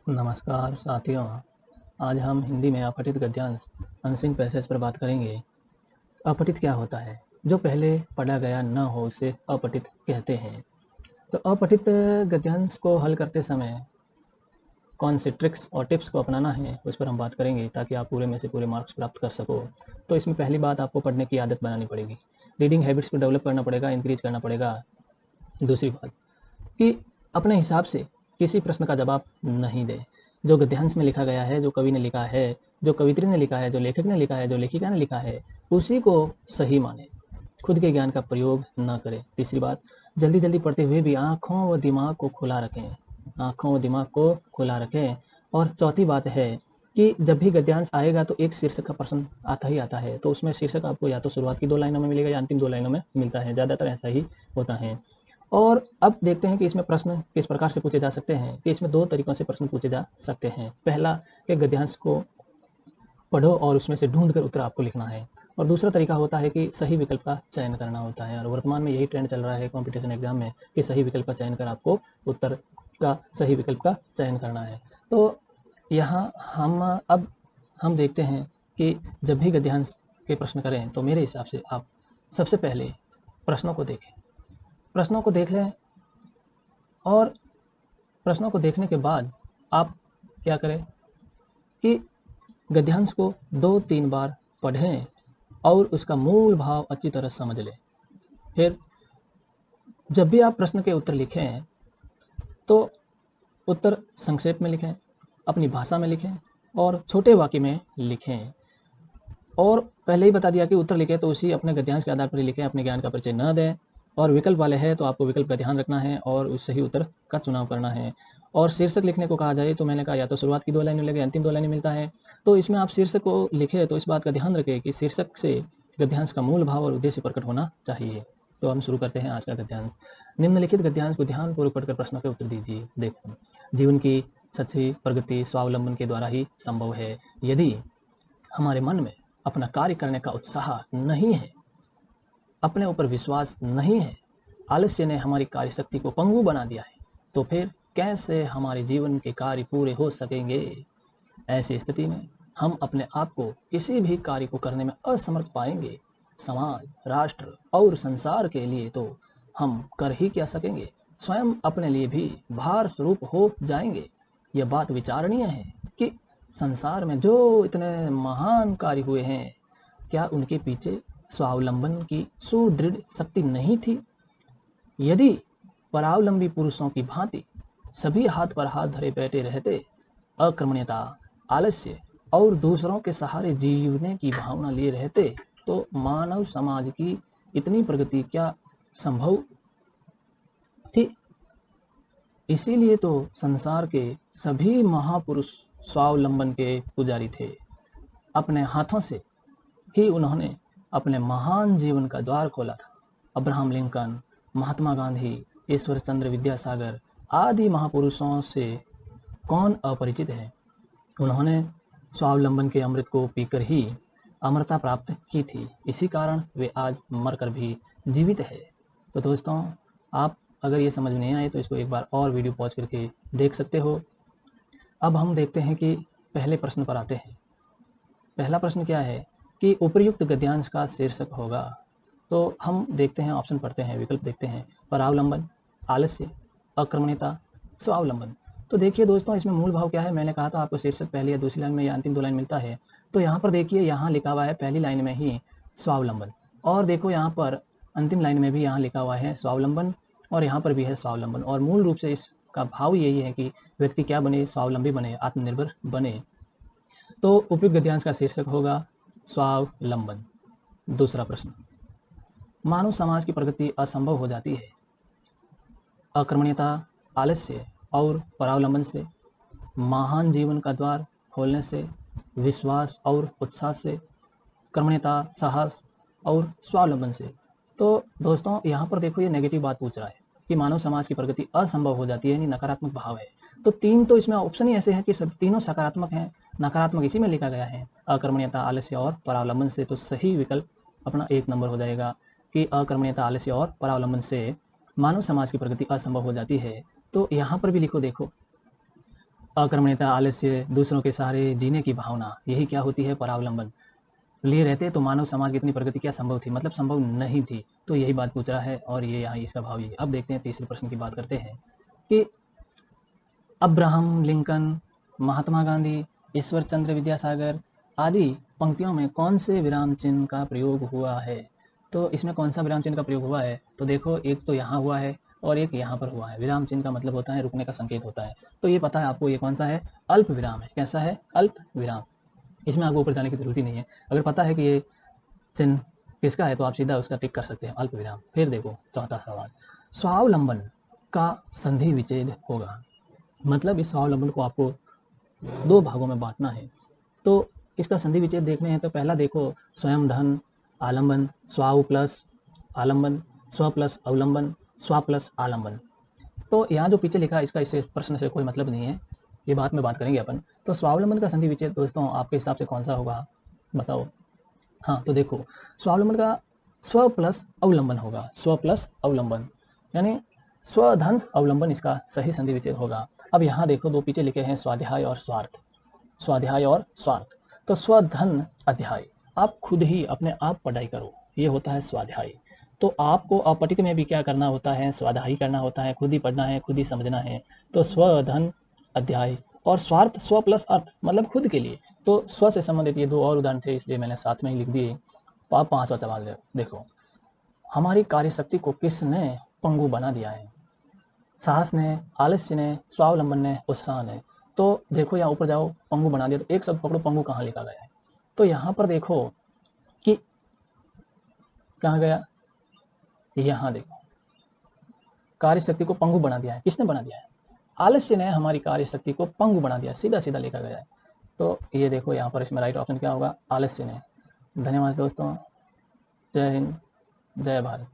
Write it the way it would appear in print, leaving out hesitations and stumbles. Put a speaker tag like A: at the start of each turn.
A: नमस्कार साथियों। आज हम हिंदी में अपठित गद्यांश अनसीन पैसेज पर बात करेंगे। अपठित क्या होता है? जो पहले पढ़ा गया न हो उसे अपठित कहते हैं। तो अपठित गद्यांश को हल करते समय कौन से ट्रिक्स और टिप्स को अपनाना है उस पर हम बात करेंगे, ताकि आप पूरे में से पूरे मार्क्स प्राप्त कर सको। तो इसमें पहली बात, आपको पढ़ने की आदत बनानी पड़ेगी। रीडिंग हैबिट्स को डेवलप करना पड़ेगा, इंक्रीज करना पड़ेगा। दूसरी बात कि अपने हिसाब से किसी प्रश्न का जवाब नहीं दें। जो गद्यांश में लिखा गया है, जो कवि ने लिखा है, जो कवित्री ने लिखा है, जो लेखक ने लिखा है, जो लेखिका ने लिखा है, उसी को सही माने। खुद के ज्ञान का प्रयोग न करें। तीसरी बात, जल्दी जल्दी पढ़ते हुए भी आँखों व दिमाग को खुला रखें। आँखों व दिमाग को खुला रखें। और चौथी बात है कि जब भी गद्यांश आएगा तो एक शीर्षक का प्रश्न आता ही आता है। तो उसमें शीर्षक आपको या तो शुरुआत की 2 लाइनों में मिलेगा या अंतिम 2 लाइनों में मिलता है। ज़्यादातर ऐसा ही होता है। और अब देखते हैं कि इसमें प्रश्न किस प्रकार से पूछे जा सकते हैं। कि इसमें 2 तरीकों से प्रश्न पूछे जा सकते हैं। पहला, कि गद्यांश को पढ़ो और उसमें से ढूंढ कर उत्तर आपको लिखना है। और दूसरा तरीका होता है कि सही विकल्प का चयन करना होता है। और वर्तमान में यही ट्रेंड चल रहा है कॉम्पिटिशन एग्जाम में, कि सही विकल्प का चयन कर आपको उत्तर का सही विकल्प का चयन करना है। तो यहाँ हम देखते हैं कि जब भी गद्यांश के प्रश्न करें तो मेरे हिसाब से आप सबसे पहले प्रश्नों को देखें। प्रश्नों को देख लें और प्रश्नों को देखने के बाद आप क्या करें कि गद्यांश को 2-3 बार पढ़ें और उसका मूल भाव अच्छी तरह समझ लें। फिर जब भी आप प्रश्न के उत्तर लिखें तो उत्तर संक्षेप में लिखें, अपनी भाषा में लिखें और छोटे वाक्य में लिखें। और पहले ही बता दिया कि उत्तर लिखें तो उसी अपने गद्यांश के आधार पर ही लिखें, अपने ज्ञान का परिचय न दें। और विकल्प वाले हैं तो आपको विकल्प का ध्यान रखना है और उस सही उत्तर का चुनाव करना है। और शीर्षक लिखने को कहा जाए तो मैंने कहा या तो शुरुआत की 2 लाइनें मिलेगी, अंतिम 2 लाइनें मिलता है। तो इसमें आप शीर्षक को लिखें तो इस बात का ध्यान रखें कि शीर्षक से गद्यांश का मूल भाव और उद्देश्य प्रकट होना चाहिए। तो हम शुरू करते हैं आज का गद्यांश। निम्नलिखित गद्यांश को ध्यानपूर्वक पढ़कर प्रश्नों के उत्तर दीजिए। देखो, जीवन की सच्ची प्रगति स्वावलंबन के द्वारा ही संभव है। यदि हमारे मन में अपना कार्य करने का उत्साह नहीं है, अपने ऊपर विश्वास नहीं है, आलस्य ने हमारी कार्य शक्ति को पंगु बना दिया है, तो फिर कैसे हमारे जीवन के कार्य पूरे हो सकेंगे। ऐसी स्थिति में हम अपने आप को किसी भी कार्य को करने में असमर्थ पाएंगे। समाज, राष्ट्र और संसार के लिए तो हम कर ही क्या सकेंगे, स्वयं अपने लिए भी भार स्वरूप हो जाएंगे। यह बात विचारणीय है कि संसार में जो इतने महान कार्य हुए हैं, क्या उनके पीछे स्वावलंबन की सुदृढ़ शक्ति नहीं थी? यदि परावलंबी पुरुषों की भांति सभी हाथ पर हाथ धरे बैठे रहते, अकर्मण्यता, आलस्य और दूसरों के सहारे जीने की भावना लिए रहते, तो मानव समाज की इतनी प्रगति क्या संभव थी? इसीलिए तो संसार के सभी महापुरुष स्वावलंबन के पुजारी थे। अपने हाथों से ही उन्होंने अपने महान जीवन का द्वार खोला था। अब्राहम लिंकन, महात्मा गांधी, ईश्वर चंद्र विद्यासागर आदि महापुरुषों से कौन अपरिचित है। उन्होंने स्वावलंबन के अमृत को पीकर ही अमरता प्राप्त की थी। इसी कारण वे आज मरकर भी जीवित है। तो दोस्तों, आप अगर ये समझ में नहीं आए तो इसको एक बार और वीडियो पॉज करके देख सकते हो। अब हम देखते हैं कि पहले प्रश्न पर आते हैं। पहला प्रश्न क्या है कि उपर्युक्त गद्यांश का शीर्षक होगा। तो हम देखते हैं, ऑप्शन पढ़ते हैं, विकल्प देखते हैं। परावलंबन, आलस्य, अकर्मण्यता, स्वावलंबन। तो देखिए दोस्तों, इसमें मूल भाव क्या है। मैंने कहा था आपको शीर्षक पहली या दूसरी लाइन में या अंतिम 2 लाइन मिलता है। तो यहाँ पर देखिए, यहाँ लिखा हुआ है पहली लाइन में ही स्वावलंबन, और देखो यहाँ पर अंतिम लाइन में भी यहाँ लिखा हुआ है स्वावलंबन, और यहाँ पर भी है स्वावलंबन। और मूल रूप से इसका भाव यही है कि व्यक्ति क्या बने, स्वावलंबी बने, आत्मनिर्भर बने। तो उपयुक्त गद्यांश का शीर्षक होगा स्वावलंबन। दूसरा प्रश्न, मानव समाज की प्रगति असंभव हो जाती है अकर्मण्यता, आलस्य और परावलंबन से, महान जीवन का द्वार खोलने से, विश्वास और उत्साह से, कर्मण्यता, साहस और स्वावलंबन से। तो दोस्तों, यहाँ पर देखो, ये नेगेटिव बात पूछ रहा है कि मानव समाज की प्रगति असंभव हो जाती है, यानी नकारात्मक भाव है। तो 3 तो इसमें ऑप्शन ही ऐसे हैं कि सब तीनों सकारात्मक हैं। नकारात्मक इसी में लिखा गया है, अकर्मण्यता, आलस्य और परावलंबन से। तो सही विकल्प अपना 1 नंबर हो जाएगा कि अकर्मण्यता, आलस्य और परावलंबन से मानव समाज की प्रगति असंभव हो जाती है। तो यहाँ पर भी लिखो, देखो अकर्मण्यता, आलस्य, दूसरों के सहारे जीने की भावना, यही क्या होती है? परावलंबन। लिए रहते तो मानव समाज की इतनी प्रगति क्या संभव थी? मतलब संभव नहीं थी। तो यही बात पूछ रहा है और ये यहाँ इसका भाव ये है। अब देखते हैं तीसरे प्रश्न की बात करते हैं कि अब्राहम लिंकन, महात्मा गांधी, ईश्वर चंद्र विद्यासागर आदि पंक्तियों में कौन से विराम चिन्ह का प्रयोग हुआ है? तो इसमें कौन सा विराम चिन्ह का प्रयोग हुआ है? तो देखो, एक तो यहाँ हुआ है और एक यहाँ पर हुआ है। विराम चिन्ह का मतलब होता है रुकने का संकेत होता है। तो ये पता है आपको, ये कौन सा है? अल्प विराम है। कैसा है? अल्प विराम। इसमें आपको ऊपर जाने की जरूरत ही नहीं है। अगर पता है कि ये चिन्ह किसका है तो आप सीधा उसका टिक कर सकते हैं, अल्प विराम। फिर देखो चौथा सवाल, स्वावलंबन का संधि विच्छेद होगा। मतलब इस स्वावलंबन को आपको दो भागों में बांटना है। तो इसका संधि विच्छेद देखने हैं तो पहला देखो, स्वयं धन आलंबन, स्वाव प्लस आलंबन, स्व प्लस अवलंबन, स्वा प्लस आलंबन। तो यहाँ जो पीछे लिखा है इसका इससे प्रश्न से कोई मतलब नहीं है, ये बात में बात करेंगे अपन। तो स्वावलंबन का संधि विच्छेद दोस्तों आपके हिसाब से कौन सा होगा, बताओ। हाँ तो देखो, स्वावलंबन का स्व प्लस अवलंबन होगा, स्व प्लस अवलंबन, यानी स्वधन अवलंबन इसका सही संधि विच्छेद होगा। अब यहाँ देखो, दो पीछे लिखे हैं स्वाध्याय और स्वार्थ, स्वाध्याय और स्वार्थ। तो स्वधन अध्याय आप खुद ही अपने आप पढ़ाई करो, ये होता है स्वाध्याय। तो आपको अपठित में भी क्या करना होता है? स्वाध्याय करना होता है, खुद ही पढ़ना है, खुद ही समझना है। तो स्वधन अध्याय और स्वार्थ, स्व प्लस अर्थ मतलब खुद के लिए। तो स्व से संबंधित ये दो और उदाहरण थे, इसलिए मैंने साथ में ही लिख दिए। पांचवा सवाल देखो, हमारी कार्यशक्ति को किसने पंगु बना दिया है? साहस ने, आलस्य ने, स्वावलंबन ने, उत्साह ने। तो देखो यहाँ ऊपर जाओ, पंगु बना दिया। तो एक शब्द पकड़ो, पंगु कहाँ लिखा गया है? तो यहाँ पर देखो कि कहाँ गया, यहाँ देखो, कार्यशक्ति को पंगु बना दिया है। किसने बना दिया है? आलस्य ने हमारी कार्यशक्ति को पंगु बना दिया, सीधा सीधा लिखा गया है। तो ये देखो यहाँ पर, इसमें राइट ऑप्शन क्या होगा? आलस्य ने। धन्यवाद दोस्तों, जय हिंद, जय भारत।